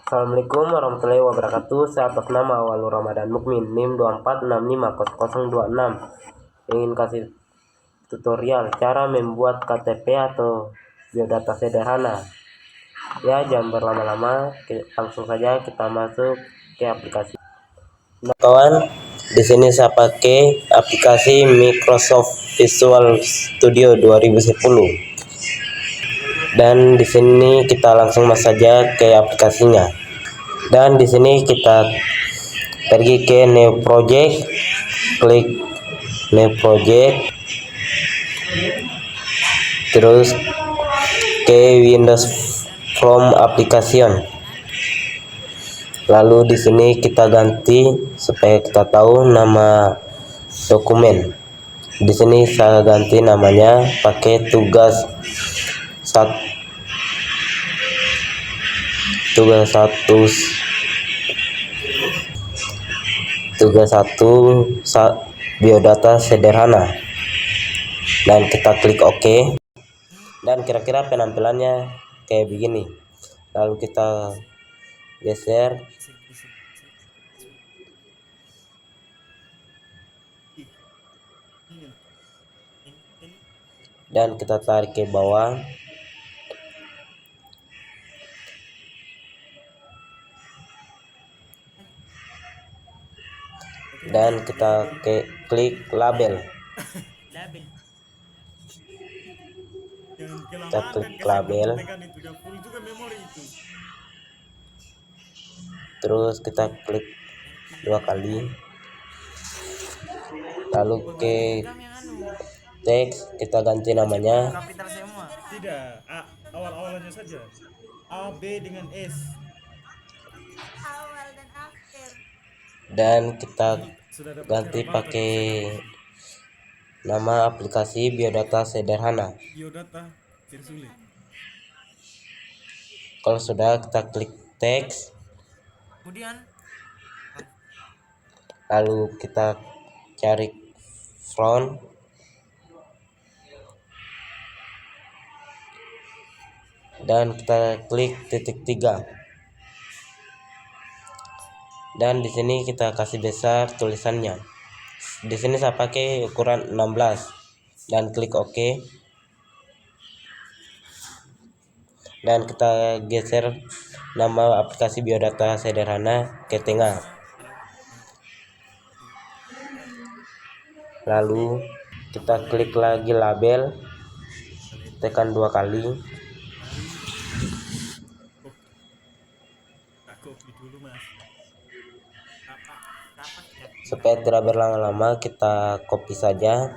Assalamualaikum warahmatullahi wabarakatuh. Saya atas nama Walur Ramadan Mukmin, NIM 24650026, ingin kasih tutorial cara membuat KTP atau biodata sederhana. Ya, jangan berlama-lama, langsung saja kita masuk ke aplikasi. Nah, kawan, di sini saya pakai aplikasi Microsoft Visual Studio 2010. Dan di sini kita langsung masuk saja ke aplikasinya. Dan di sini kita pergi ke New Project, klik New Project, terus ke Windows from Application. Lalu di sini kita ganti supaya kita tahu nama dokumen. Di sini saya ganti namanya pakai tugas 1 biodata sederhana, dan kita klik OK. Dan kira-kira penampilannya kayak begini. Lalu kita geser dan kita tarik ke bawah. Dan kita klik label. Kita klik label. Terus kita klik 2 kali. Lalu ke teks kita ganti namanya. Kapital semua. Tidak, awal-awalnya saja. A, B dengan S. Awal dan akhir. Dan kita ganti pakai nama aplikasi biodata sederhana. Biodata tersulit. Kalau sudah, kita klik teks. Kemudian Lalu kita cari front. Dan kita klik titik 3. Dan di sini kita kasih besar tulisannya. Di sini saya pakai ukuran 16 dan klik OK. Dan kita geser nama aplikasi biodata sederhana ke tengah. Lalu kita klik lagi label, tekan 2 kali. Supaya tidak berlama-lama, kita copy saja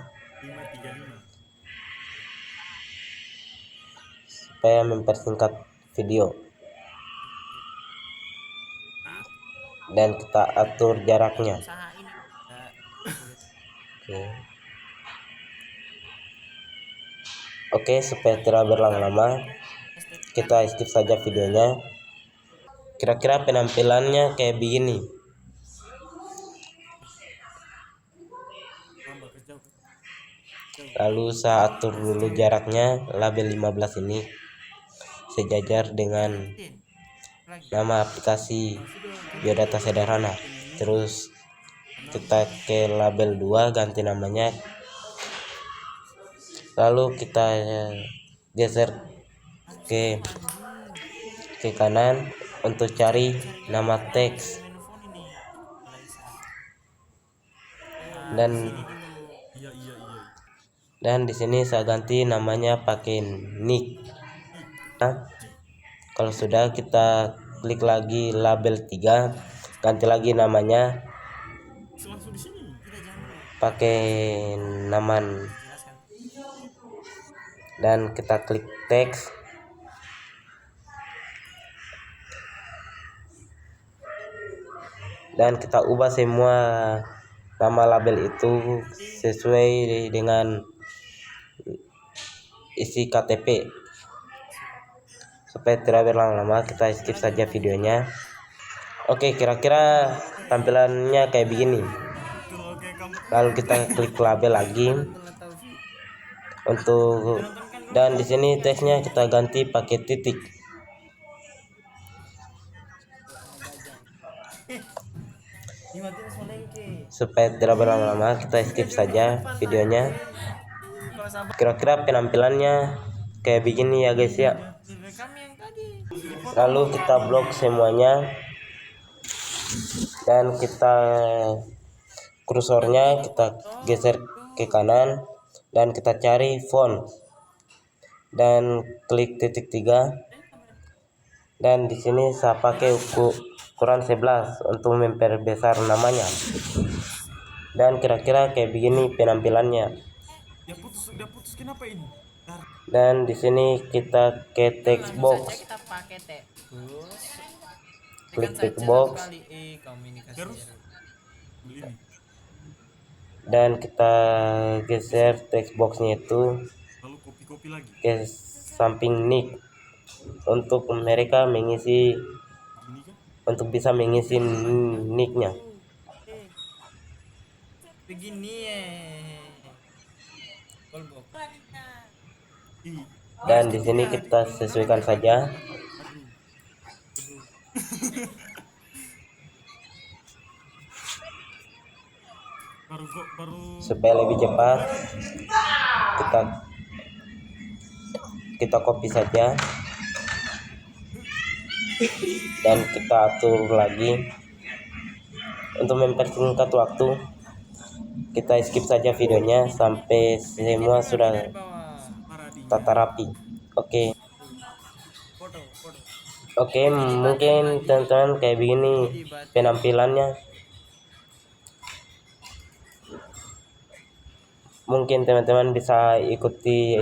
supaya mempersingkat video. Dan kita atur jaraknya. Oke, supaya tidak berlama-lama, kita skip saja videonya. Kira-kira penampilannya kayak begini. Lalu saya atur dulu jaraknya, label 15 ini sejajar dengan nama aplikasi biodata sederhana. Terus kita ke label 2, ganti namanya. Lalu kita geser ke kanan untuk cari nama teks. Dan di sini saya ganti namanya pakai nick. Nah, kalau sudah, kita klik lagi label 3, ganti lagi namanya pakai nama, dan kita klik teks. Dan kita ubah semua nama label itu sesuai dengan isi KTP. Supaya tidak berlama-lama, kita skip saja videonya. Oke, kira-kira tampilannya kayak begini. Lalu kita klik label lagi dan di sini teksnya kita ganti pakai titik. Supaya tidak berlama-lama, kita skip saja videonya. Kira-kira penampilannya kayak begini ya guys ya. Lalu kita blok semuanya dan kita kursornya kita geser ke kanan dan kita cari font dan klik titik 3, dan di sini saya pakai ukuran 11 untuk memperbesar namanya. Dan kira-kira kayak begini penampilannya. Dia putus kenapa ini? Dan di sini kita ke text box, kita pakai terus klik text box Terus beli ini. dan kita geser text boxnya itu Lalu kopi lagi. ke samping nick untuk mereka mengisi, Ini kan? untuk bisa mengisi nicknya. begini ya. Ih, Dan di sini kita sesuaikan saja. baru Supaya lebih cepat, kita copy saja dan kita atur lagi. Untuk mempersingkat waktu, kita skip saja videonya sampai semua sudah tata rapi. Oke, mungkin teman-teman kayak begini penampilannya. Mungkin teman-teman bisa ikuti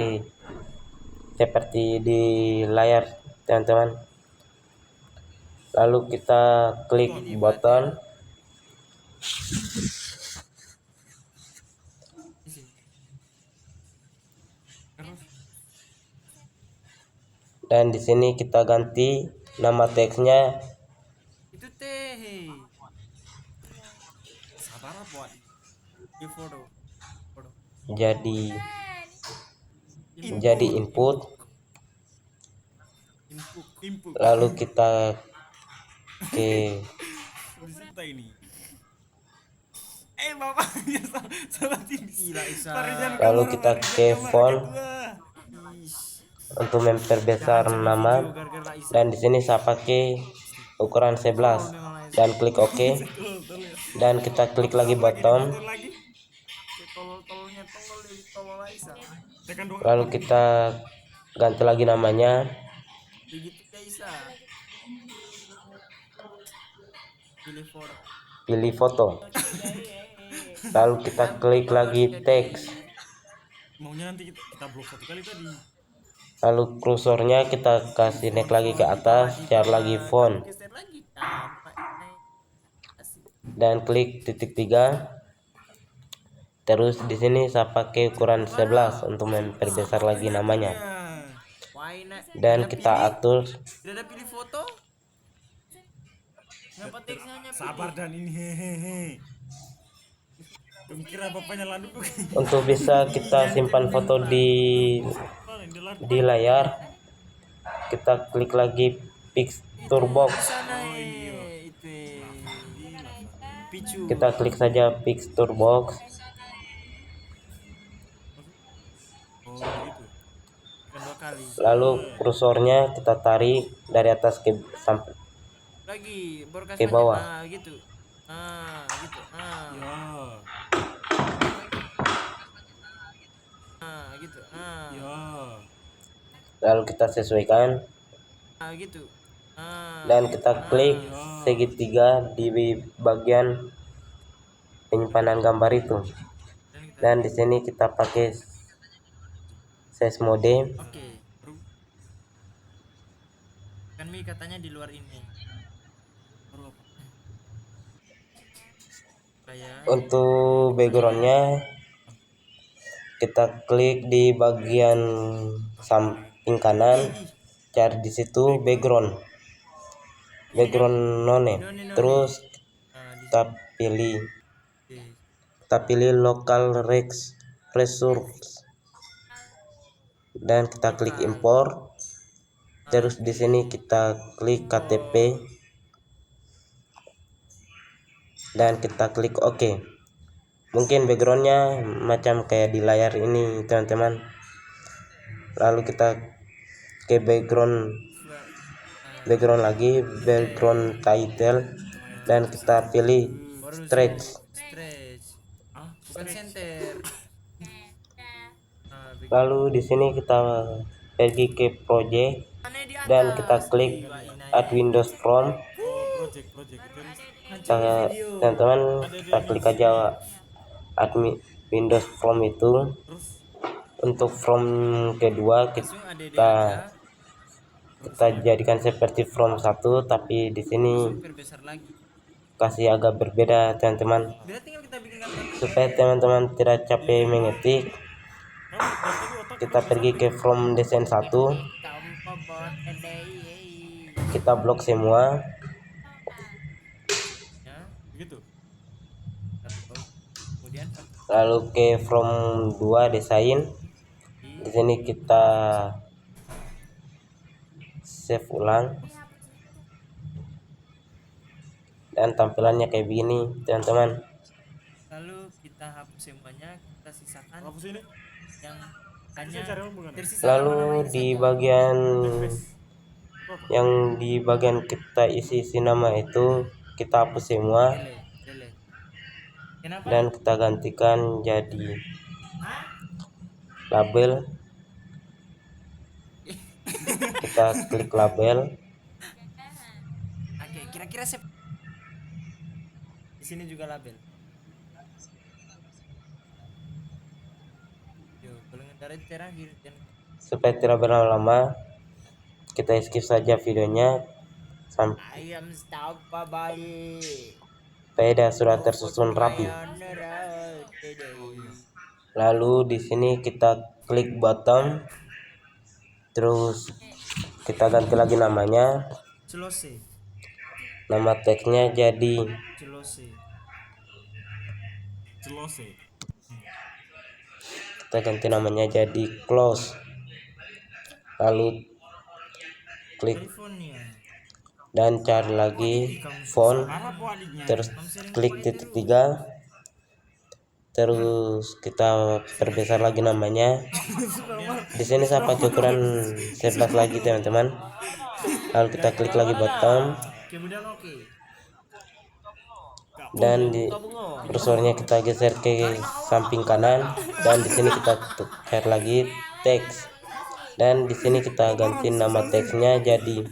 seperti di layar teman-teman. Lalu kita klik button dan di sini kita ganti nama teksnya Itu teh. Sabar buat di foto. jadi input. input. Lalu kita ke ini. Bapak dia salah tinggi. lalu kita ke font untuk memperbesar nama, dan di sini saya pakai ukuran 11 dan klik OK, dan kita klik lagi button. Lalu kita ganti lagi namanya, pilih foto, lalu kita klik lagi teks, Maunya nanti kita blok satu kali tadi. lalu kursornya kita kasih naik lagi ke atas, cari lagi font dan klik titik 3. Terus di sini saya pakai ukuran 11 untuk memperbesar lagi namanya, dan kita atur. Tidak ada pilih foto. Kenapa teksnya Sabar dan ini hehehe. Kira bapaknya landuk. Untuk bisa kita simpan foto di layar, kita klik lagi picture box. Kita klik saja picture box. Lalu kursornya kita tarik dari atas ke sampai ke bawah. Gitu. Gitu. Gitu. Lalu kita sesuaikan Gitu. dan kita klik segitiga di bagian penyimpanan gambar itu, dan di sini kita pakai size mode. Oke. Kan Mi katanya di luar ini. Untuk backgroundnya kita klik di bagian samping kanan, cari di situ background none, terus kita pilih local resource dan kita klik import. Terus di sini kita klik KTP dan kita klik OK. Mungkin backgroundnya macam kayak di layar ini teman-teman. Lalu kita ke background lagi, background title, dan kita pilih Baru stretch. stretch. Bukan center. Nah, begini. Lalu di sini kita pergi ke project Aneh di atas. dan kita klik add Windows from. Oh, project itu Kita, teman-teman, kita klik aja add Windows from itu. terus Untuk from kedua Langsung ada di kita aja. jadikan seperti from satu, tapi di sini Super besar lagi. kasih agak berbeda teman-teman, Bila tinggal kita bikin gambar. supaya teman-teman tidak capek mengetik. kan dari tadi otak Kita pergi ke from desain 1, Tanpa bot kita blok semua, ya. begitu. Kemudian lalu ke from 2 desain. Di sini kita save ulang dan tampilannya kayak begini teman-teman. lalu kita hapus semuanya, kita sisakan Hapus ini. yang Bisa hanya cari bukan? tersisa Lalu nama-namanya di saja. bagian Apa? di bagian kita isi nama itu kita hapus semua Delete. Kenapa? dan kita gantikan jadi label. Kita klik label, Oke, kira-kira di sini juga label. Yo, golongan darah terakhir dan supaya tidak berlama-lama kita skip saja videonya sampai I am stoppable. sepeda sudah tersusun rapi. Lalu di sini kita klik bottom, terus kita ganti lagi namanya. Celose. Nama teksnya jadi Celose. kita ganti namanya jadi close. Lalu klik California. dan cari lagi font, terus klik titik 3, terus kita perbesar lagi namanya. Di sini saya pakai ukuran 11 lagi teman-teman. Lalu kita klik lagi bottom Kemudian oke. dan di kursornya kita geser ke samping kanan, dan di sini kita cari lagi teks, dan di sini kita ganti nama teksnya jadi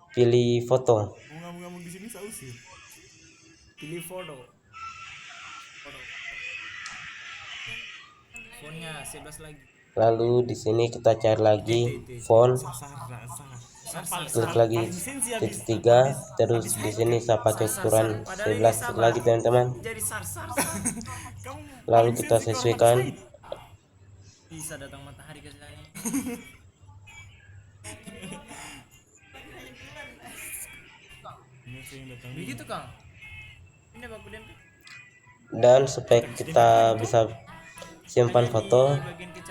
pilih foto. Ngomong-ngomong di sini saya usir. Pilih foto. Fontnya 11 lagi. Lalu di sini kita cari lagi font, klik lagi titik 3, terus di sini saya pakai ukuran 11 lagi teman-teman. Jadi sar. Lalu kita sesuaikan. Bisa datang matahari ke sini. Begitu Kang. Ini baku dempet. Dan supaya kita bisa simpan foto,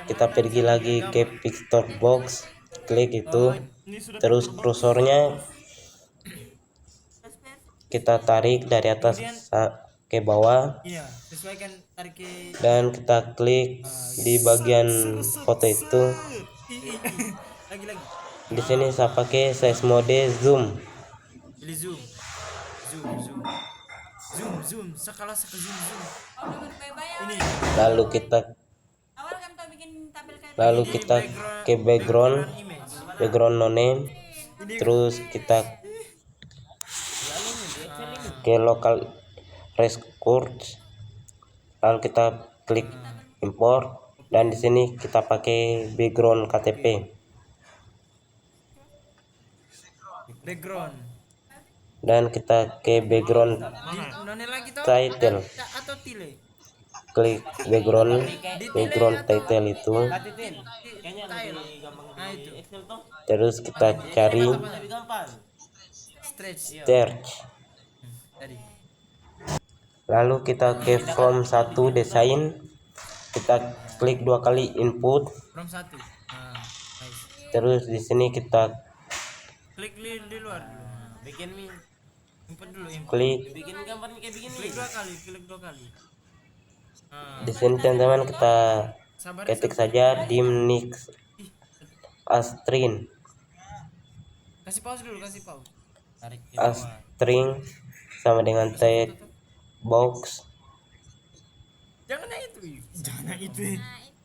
kita pergi lagi ke picture box, klik itu, terus kursornya kita tarik dari atas ke bawah, Iya, sesuaikan tarik ke dan kita klik di bagian foto itu. lagi. Di sini saya pakai size mode zoom. Pilih zoom. Sekala zoom. Ini Lalu kita Awal kan kau bikin tabel kayak lalu kita ke background image. no name, terus kita ke local resource, lalu kita klik import, dan di sini kita pakai background KTP, Background. dan kita ke background None lagi toh? title, Atau tile? klik background title itu, Tile. Nah itu. terus kita cari Stretch. search, Tadi. lalu kita ke from 1 desain, kita klik 2 kali input, From 1. Nah, nice. terus di sini kita Klik di luar. Bikin Input dulu, input. klik Bikin gambar kayak begini. Klik 2 kali, klik 2 kali. Nah, di sini teman-teman, kita sabar ya, ketik sabar. saja dimnix Ih, astring kasih pause dulu, kasih pause. Tarik ke bawah. astring sama dengan Kasih foto text tuh. box Jangan yang itu. Jangan itu. Nah, itu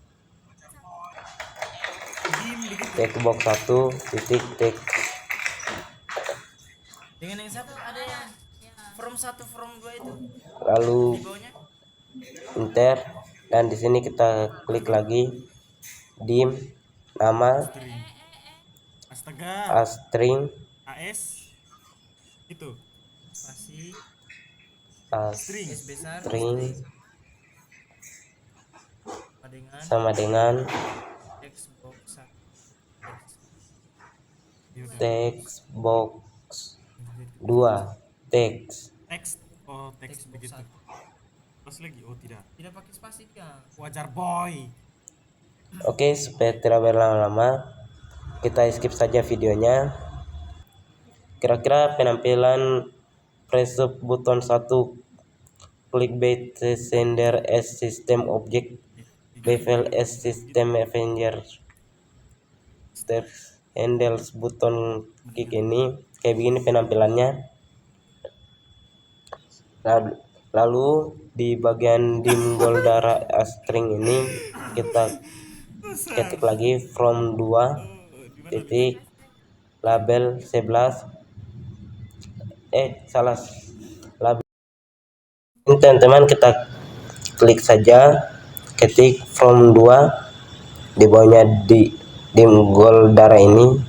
Dim begitu. text box 1 titik text Dengan yang satu ada yang from 1 from 2 itu lalu di bawahnya. enter, dan di sini kita klik lagi dim nama Astaga. astring AS. Itu. Spasi String. S besar astring sama dengan sama dengan text box 1. Yaudah. text box 2 text. Teks. Oh, teks Text box begitu. 1. Terus lagi. Oh, tidak. Tidak pakai spasi kan. Wajar boy. Oke, supaya tidak berlama-lama, kita skip saja videonya. Kira-kira penampilan press up button 1 clickbait sender as system object bevel as system avenger steps handles button kick ini kayak begini penampilannya. Lalu di bagian dim goldara astring ini kita ketik lagi from 2 titik label 11 salah label ini teman-teman, kita klik saja ketik from 2 di bawahnya di dim goldara ini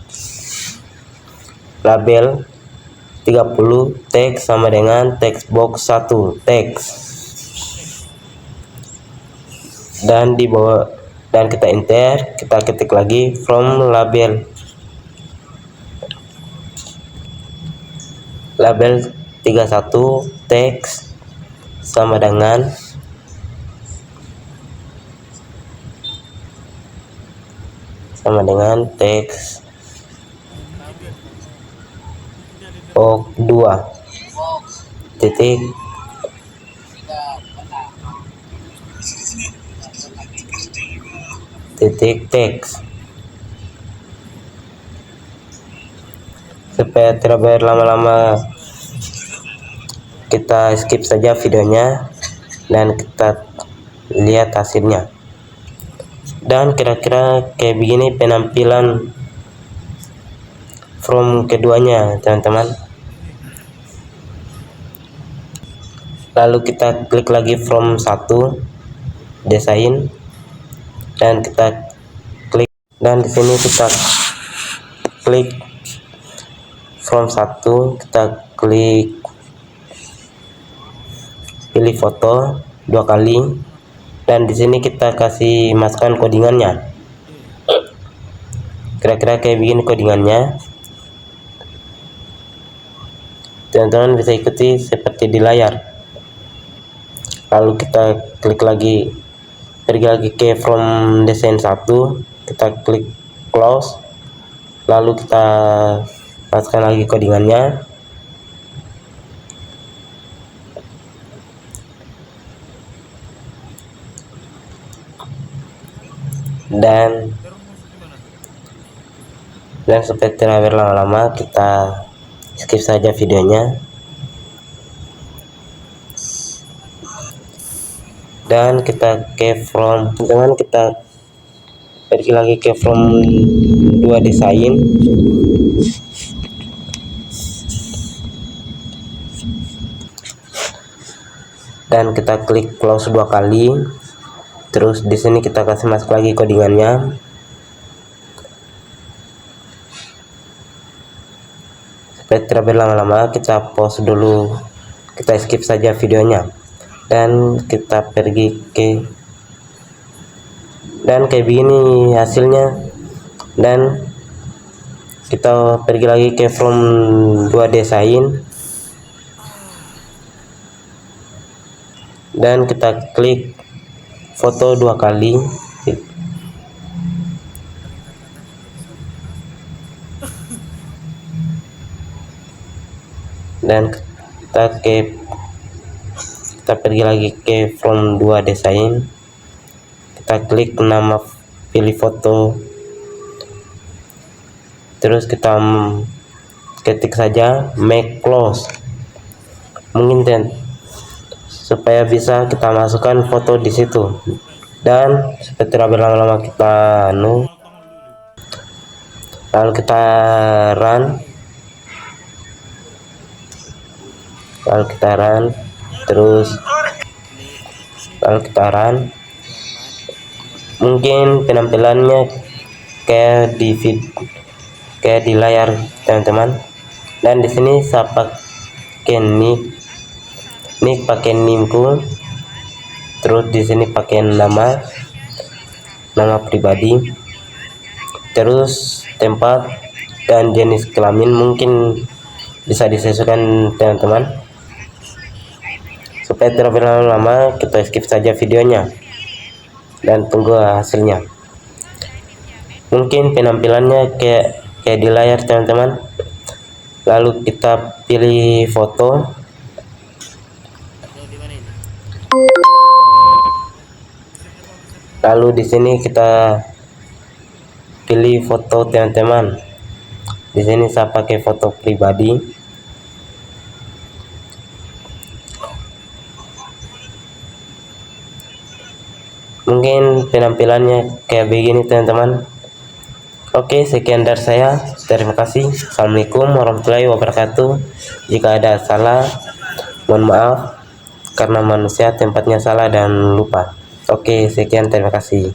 label 30 teks sama dengan text box 1 teks, dan di bawah, dan kita enter, kita ketik lagi from label 31 teks sama dengan teks box 2 titik teks. Supaya tidak berlama-lama, kita skip saja videonya dan kita lihat hasilnya. Dan kira-kira kayak begini penampilan from keduanya teman-teman. Lalu kita klik lagi from 1 desain, dan kita klik, dan di sini kita klik from 1, kita klik pilih foto 2 kali, dan di sini kita kasih masukkan codingannya. Kira-kira kayak begini codingannya. Teman-teman bisa ikuti seperti di layar. Lalu kita klik lagi, pergi lagi ke from design 1, kita klik close, lalu kita masukkan lagi codingannya. Dan supaya tidak berlama-lama, kita skip saja videonya. Dan kita ke from, dengan kita pergi lagi ke from 2 desain, dan kita klik close 2 kali. Terus di sini kita kasih masuk lagi codingannya. Supaya tidak berlama-lama, kita pause dulu, kita skip saja videonya, dan kita pergi ke, dan kayak begini hasilnya. Dan kita pergi lagi ke from 2 desain, dan kita klik foto 2 kali, dan kita pergi lagi ke from 2 desain, kita klik nama, pilih foto, terus kita ketik saja make close, mungkin supaya bisa kita masukkan foto di situ. Dan seperti berlama-lama kita lalu kita run, terus lalu kita run. Mungkin penampilannya kayak di layar teman-teman. Dan di sini saya pakai nick pakai nimku, terus di sini pakai nama pribadi, terus tempat dan jenis kelamin mungkin bisa disesuaikan teman-teman. Supaya tidak berlama-lama, kita skip saja videonya dan tunggu hasilnya. Mungkin penampilannya kayak di layar teman-teman. Lalu kita pilih foto, lalu di sini kita pilih foto teman-teman. Di sini saya pakai foto pribadi. Mungkin penampilannya kayak begini teman-teman. Oke, sekian dari saya. Terima kasih. Assalamualaikum warahmatullahi wabarakatuh. Jika ada salah, mohon maaf, karena manusia tempatnya salah dan lupa. Oke, sekian, terima kasih.